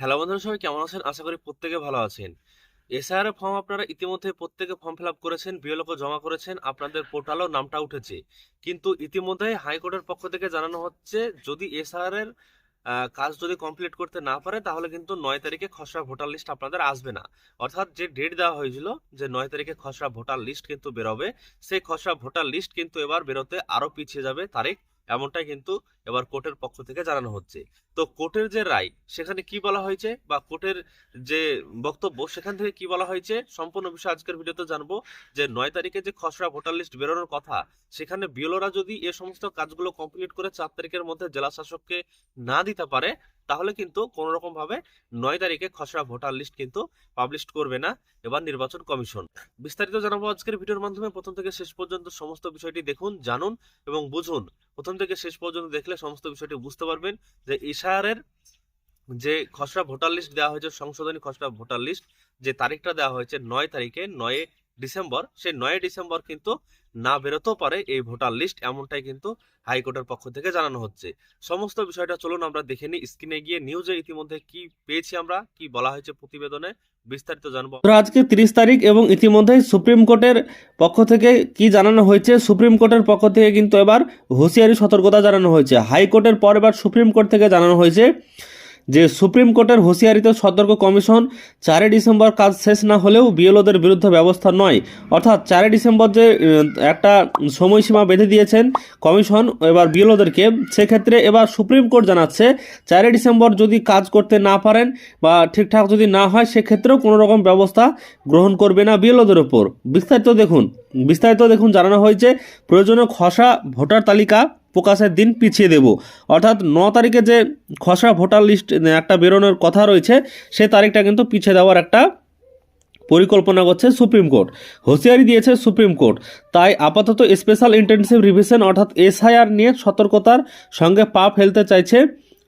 Hello বন্ধুরা, সবাই কেমন আছেন? আশা করি প্রত্যেকে ভালো আছেন। এসআইআর এর ফর্ম আপনারা ইতিমধ্যে প্রত্যেকে ফর্ম ফিল আপ করেছেন, বিএলওকে জমা করেছেন, আপনাদের পোর্টালেও নামটা উঠেছে। কিন্তু ইতিমধ্যে হাইকোর্টের পক্ষ থেকে জানানো হচ্ছে, যদি এসআইআর এর কাজ যদি কমপ্লিট করতে না পারে, তাহলে কিন্তু 9 তারিখে খসড়া ভোটার লিস্ট আপনাদের আসবে না। অর্থাৎ যে ডেট দেওয়া হয়েছিল যে 9 তারিখে খসড়া ভোটার লিস্ট কিন্তু বেরোবে, সেই খসড়া ভোটার লিস্ট কিন্তু এবার বেরোতে আরো পিছিয়ে যাবে তারিখ। এমনটাই কিন্তু এবার কোর্টের পক্ষ থেকে জানানো হচ্ছে। তো কোর্টের যে রায়, সেখানে কি বলা হয়েছে বা কোর্টের যে বক্তব্য, সেখান থেকে কি বলা হয়েছে, সম্পূর্ণ বিষয় আজকের ভিডিওতে জানবো। যে 9 তারিখে যে খসড়া ভোটার লিস্ট বেরোনোর কথা, সেখানে বিএলওরা যদি এ সমস্ত কাজগুলো কমপ্লিট করে 4 তারিখের মধ্যে জেলা শাসককে না দিতে পারে, তাহলে কিন্তু কোনো রকম ভাবে 9 তারিখে খসড়া ভোটার লিস্ট কিন্তু পাবলিশ করবে না এবার নির্বাচন কমিশন। বিস্তারিত জানাবো আজকের ভিডিওর মাধ্যমে। প্রথম থেকে শেষ পর্যন্ত সমস্ত বিষয়টি দেখুন, জানুন এবং বুঝুন। প্রথম থেকে শেষ পর্যন্ত দেখলে সমস্ত বিষয়টি বুঝতে পারবেন যে এসআইআর যে খসড়া ভোটার লিস্ট দেওয়া হয়েছে, সংশোধনী খসড়া ভোটার লিস্ট যে তারিখটা দেওয়া হয়েছে 9 তারিখে, 9 ডিসেম্বর, সেই 9 ডিসেম্বর কিন্তু না বেরোতেও পারে এই ভোটার লিস্ট, এমনটাই কিন্তু হাইকোর্টের পক্ষ থেকে জানানো হচ্ছে। সমস্ত বিষয়টা চলুন আমরা দেখে নিই। স্ক্রিনে গিয়ে নিউজে ইতিমধ্যে কি পেয়েছি আমরা, কি বলা হয়েছে প্রতিবেদনে, বিস্তারিত জানবো। তো আজকে 30 তারিখ এবং ইতিমধ্যেই সুপ্রিম কোর্টের পক্ষ থেকে কি জানানো হয়েছে। সুপ্রিম কোর্টের পক্ষ থেকে কিন্তু এবার হুঁশিয়ারি সতর্কতা জানানো হয়েছে। হাইকোর্টের পর এবার সুপ্রিম কোর্ট থেকে জানানো হয়েছে যে সুপ্রিম কোর্টের হুঁশিয়ারিতে সতর্ক কমিশন, 4 ডিসেম্বর কাজ শেষ না হলেও বিএলওদের বিরুদ্ধে ব্যবস্থা নয়। অর্থাৎ 4 ডিসেম্বর যে একটা সময়সীমা বেঁধে দিয়েছেন কমিশন এবার বিএলওদেরকে, সেক্ষেত্রে এবার সুপ্রিম কোর্ট জানাচ্ছে 4 ডিসেম্বর যদি কাজ করতে না পারেন বা ঠিকঠাক যদি না হয়, সেক্ষেত্রেও কোনো রকম ব্যবস্থা গ্রহণ করবে না বিএলওদের ওপর। বিস্তারিত দেখুন জানানো হয়েছে প্রয়োজনীয় খসড়া ভোটার তালিকা প্রকাশের দিন পিছিয়ে দেব। অর্থাৎ 9 তারিখে যে খসড়া ভোটার লিস্ট একটা বেরোনোর কথা রয়েছে, সে তারিখটা কিন্তু পিছিয়ে দেওয়ার একটা পরিকল্পনা করছে সুপ্রিম কোর্ট। হুঁশিয়ারি দিয়েছে সুপ্রিম কোর্ট। তাই আপাতত স্পেশাল ইন্টেনসিভ রিভিশন অর্থাৎ এসআইআর নিয়ে সতর্কতার সঙ্গে পা ফেলতে চাইছে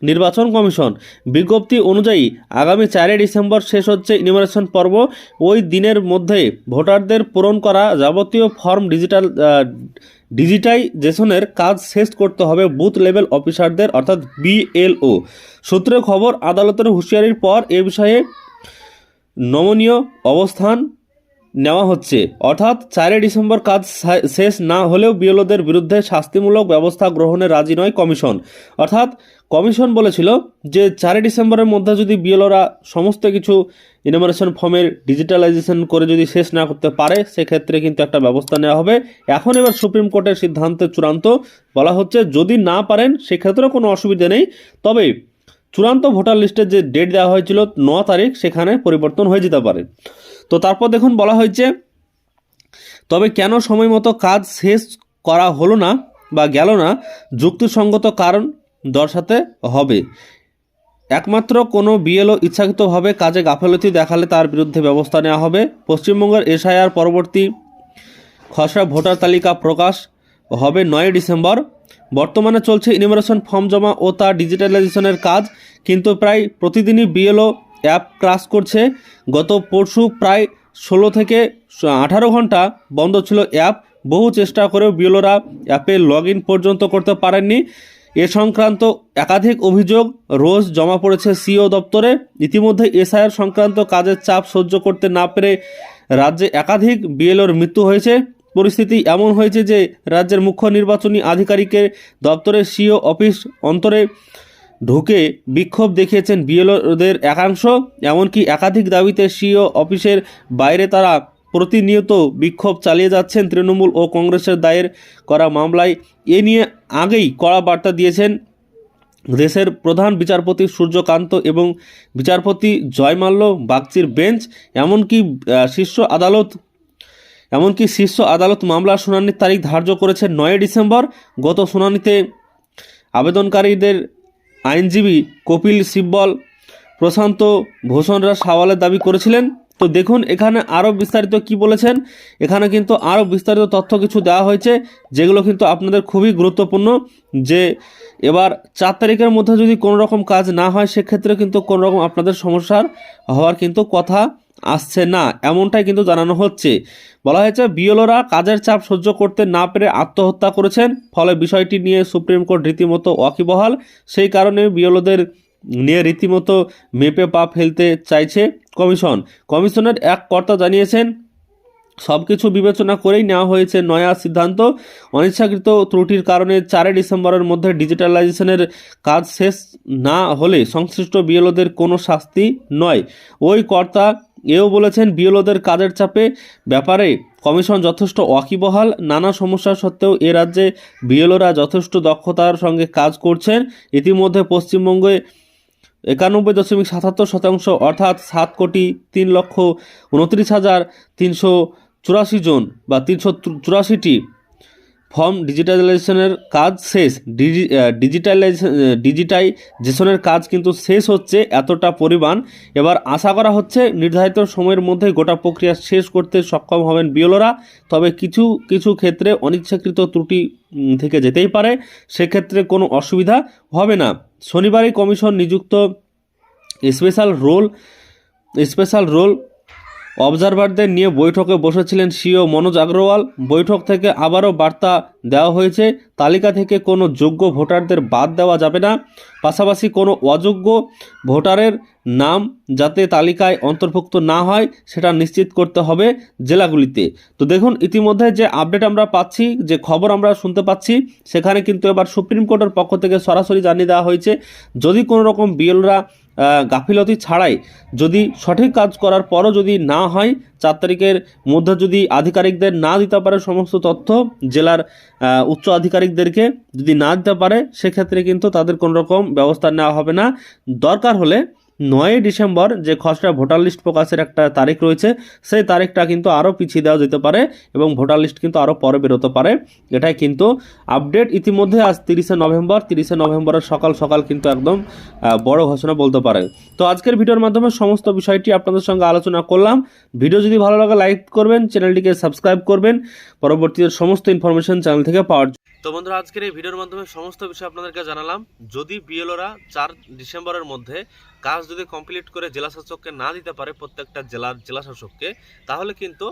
নির্বাচন কমিশন। বিজ্ঞপ্তি অনুযায়ী আগামী 4 ডিসেম্বর শেষ হচ্ছে ইনুমারেশন পর্ব। ওই দিনের মধ্যে ভোটারদের পূরণ করা যাবতীয় ফর্ম ডিজিটাইজেশনের কাজ শেষ করতে হবে বুথ লেভেল অফিসারদের অর্থাৎ বিএলও। সূত্রে খবর, আদালতের হুঁশিয়ারির পর এ বিষয়ে নমনীয় অবস্থান নেওয়া হচ্ছে। অর্থাৎ 4 ডিসেম্বর কাজ শেষ না হলেও বিএলওদের বিরুদ্ধে শাস্তিমূলক ব্যবস্থা গ্রহণে রাজি নয় কমিশন। অর্থাৎ কমিশন বলেছিল যে 4 ডিসেম্বরের মধ্যে যদি বিএলওরা সমস্ত কিছু ইনুমারেশন ফর্মের ডিজিটালাইজেশন করে যদি শেষ না করতে পারে, সেক্ষেত্রে কিন্তু একটা ব্যবস্থা নেওয়া হবে। এখন এবার সুপ্রিম কোর্টের সিদ্ধান্তে চূড়ান্ত বলা হচ্ছে, যদি না পারেন সেক্ষেত্রেও কোনো অসুবিধা নেই, তবে চূড়ান্ত ভোটার লিস্টের যে ডেট দেওয়া হয়েছিল 9 তারিখ, সেখানে পরিবর্তন হয়ে যেতে পারে। তো তারপর দেখুন বলা হয়েছে, তবে কেন সময় মতো কাজ শেষ করা হলো না বা গেল না, যুক্তিসঙ্গত কারণ দর্শাতে হবে। একমাত্র কোনো বিএলও ইচ্ছাকৃতভাবে কাজে গাফিলতি দেখালে তার বিরুদ্ধে ব্যবস্থা নেওয়া হবে। পশ্চিমবঙ্গের এসআইআর পরবর্তী খসড়া ভোটার তালিকা প্রকাশ হবে 9 ডিসেম্বর। বর্তমানে চলছে ইনুমারেশন ফর্ম জমা ও তার ডিজিটালাইজেশনের কাজ, কিন্তু প্রায় প্রতিদিনই বিএলও অ্যাপ ক্রাশ করছে। গত পরশু প্রায় 16 থেকে 18 ঘন্টা বন্ধ ছিল অ্যাপ। বহু চেষ্টা করেও বিএলওরা অ্যাপে লগ ইন পর্যন্ত করতে পারেননি। এ সংক্রান্ত একাধিক অভিযোগ রোজ জমা পড়েছে সিও দপ্তরে। ইতিমধ্যে এসআইআর সংক্রান্ত কাজের চাপ সহ্য করতে না পেরে রাজ্যে একাধিক বিএলওর মৃত্যু হয়েছে। পরিস্থিতি এমন হয়েছে যে রাজ্যের মুখ্য নির্বাচনী আধিকারিকের দপ্তরের সিও অফিস অন্তরে ঢুকে বিক্ষোভ দেখিয়েছেন বিএলওদের একাংশ। এমনকি একাধিক দাবিতে সিও অফিসের বাইরে তারা প্রতিনিয়ত বিক্ষোভ চালিয়ে যাচ্ছেন। তৃণমূল ও কংগ্রেসের দায়ের করা মামলায় এ নিয়ে আগেই কড়া বার্তা দিয়েছেন দেশের প্রধান বিচারপতি সূর্যকান্ত এবং বিচারপতি জয়মাল্য বাগচির বেঞ্চ। এমনকি শীর্ষ আদালত মামলার শুনানির তারিখ ধার্য করেছে 9 ডিসেম্বর। গত শুনানিতে আবেদনকারীদের আইনজীবী কপিল সিব্বল প্রশান্ত ভূষণরা সওয়ালের দাবি করেছিলেন। তো দেখুন এখানে আরও বিস্তারিত কি বলেছেন। এখানে কিন্তু আরও বিস্তারিত তথ্য কিছু দেওয়া হয়েছে, যেগুলো কিন্তু আপনাদের খুবই গুরুত্বপূর্ণ। যে এবার 4 তারিখের মধ্যে যদি কোনো রকম কাজ না হয়, সেক্ষেত্রে কিন্তু কোনো রকম আপনাদের সমস্যার হওয়ার কিন্তু কথা আসছে না, এমনটাই কিন্তু জানানো হচ্ছে। বলা হয়েছে বিএলওরা কাজের চাপ সহ্য করতে না পেরে আত্মহত্যা করেছেন। ফলে বিষয়টি নিয়ে সুপ্রিম কোর্ট রীতিমতো ওয়াকিবহাল। সেই কারণে বিএলওদের নিয়ে রীতিমতো মেপে পা ফেলতে চাইছে কমিশনের এক কর্তা জানিয়েছেন, সব কিছু বিবেচনা করেই নেওয়া হয়েছে নয়া সিদ্ধান্ত। অনিচ্ছাকৃত ত্রুটির কারণে 4 ডিসেম্বরের মধ্যে ডিজিটালাইজেশনের কাজ শেষ না হলে সংশ্লিষ্ট বিএলওদের কোনো শাস্তি নয়। ওই কর্তা এও বলেছেন, বিএলওদের কাজের চাপে ব্যাপারে কমিশন যথেষ্ট ওয়াকিবহাল। নানা সমস্যা সত্ত্বেও এ রাজ্যে বিএলওরা যথেষ্ট দক্ষতার সঙ্গে কাজ করছেন। ইতিমধ্যে পশ্চিমবঙ্গে 91.77% অর্থাৎ 7,29,29,384 জন বা 384টি ফর্ম ডিজিটালাইজেশনের কাজ শেষ। ডিজিটাইজেশনের কাজ কিন্তু শেষ হচ্ছে এতটা পরিমাণ। এবার আশা করা হচ্ছে নির্ধারিত সময়ের মধ্যে গোটা প্রক্রিয়া শেষ করতে সক্ষম হবেন বিএলওরা। তবে কিছু কিছু ক্ষেত্রে অনিচ্ছাকৃত ত্রুটি থেকে যেতেই পারে, সেক্ষেত্রে কোনো অসুবিধা হবে না। শনিবারই কমিশন নিযুক্ত স্পেশাল রোল অবজারভারদের নিয়ে বৈঠকে বসেছিলেন সিও মনোজ আগরওয়াল। বৈঠক থেকে আবারও বার্তা দেওয়া হয়েছে, তালিকা থেকে কোনো যোগ্য ভোটারদের বাদ দেওয়া যাবে না। পাশাপাশি কোনো অযোগ্য ভোটারের নাম যাতে তালিকায় অন্তর্ভুক্ত না হয় সেটা নিশ্চিত করতে হবে জেলাগুলিতে। তো দেখুন, ইতিমধ্যে যে আপডেট আমরা পাচ্ছি, যে খবর আমরা শুনতে পাচ্ছি, সেখানে কিন্তু এবার সুপ্রিম কোর্টের পক্ষ থেকে সরাসরি জানিয়ে দেওয়া হয়েছে, যদি কোনো রকম বিএলরা গাফিলতি ছাড়াই যদি সঠিক কাজ করার পরও যদি না হয়, 4 তারিখের মধ্যে যদি আধিকারিকদের না দিতে পারে সমস্ত তথ্য, জেলার উচ্চ আধিকারিকদেরকে যদি না দিতে পারে, সেক্ষেত্রে কিন্তু তাদের কোনো রকম ব্যবস্থা নেওয়া হবে না। দরকার হলে 9 ডিসেম্বর যে খসড়া ভোটার লিস্ট প্রকাশের একটা তারিখ রয়েছে, সেই তারিখটা কিন্তু আরও পিছিয়ে দেওয়া যেতে পারে এবং ভোটার লিস্ট কিন্তু আরও পরে বেরোতে পারে। এটাই কিন্তু আপডেট। ইতিমধ্যে আজ 30শে নভেম্বরের সকাল সকাল কিন্তু একদম বড় ঘোষণা বলতে পারে। তো আজকের ভিডিওর মাধ্যমে সমস্ত বিষয়টি আপনাদের সঙ্গে আলোচনা করলাম। ভিডিও যদি ভালো লাগে লাইক করবেন, চ্যানেলটিকে সাবস্ক্রাইব করবেন পরবর্তীতে সমস্ত ইনফরমেশন চ্যানেল থেকে পাওয়ার। তো বন্ধুরা, আজকের এই ভিডিওর মাধ্যমে সমস্ত বিষয় আপনাদেরকে জানালাম। যদি বিএলওরা 4 ডিসেম্বরের মধ্যে কাজ যদি কমপ্লিট করে জেলা শাসককে না দিতে পারে, প্রত্যেকটা জেলার জেলা শাসককে, তাহলে কিন্তু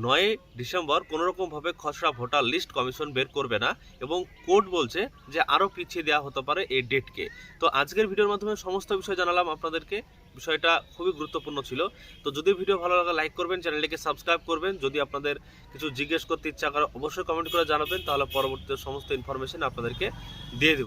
9 ডিসেম্বর কোনোরকমভাবে খসড়া ভোটার লিস্ট কমিশন বের করবে না এবং কোর্ট বলছে যে আরও পিছিয়ে দেওয়া হতে পারে এই ডেটকে। তো আজকের ভিডিওর মাধ্যমে সমস্ত বিষয় জানালাম আপনাদেরকে। বিষয়টা খুবই গুরুত্বপূর্ণ ছিল। তো যদি ভিডিও ভালো লাগে লাইক করবেন, চ্যানেলটিকে সাবস্ক্রাইব করবেন। যদি আপনাদের কিছু জিজ্ঞেস করতে ইচ্ছা করে অবশ্যই কমেন্ট করে জানাবেন, তাহলে পরবর্তীতে সমস্ত ইনফরমেশন আপনাদেরকে দিয়ে দেব।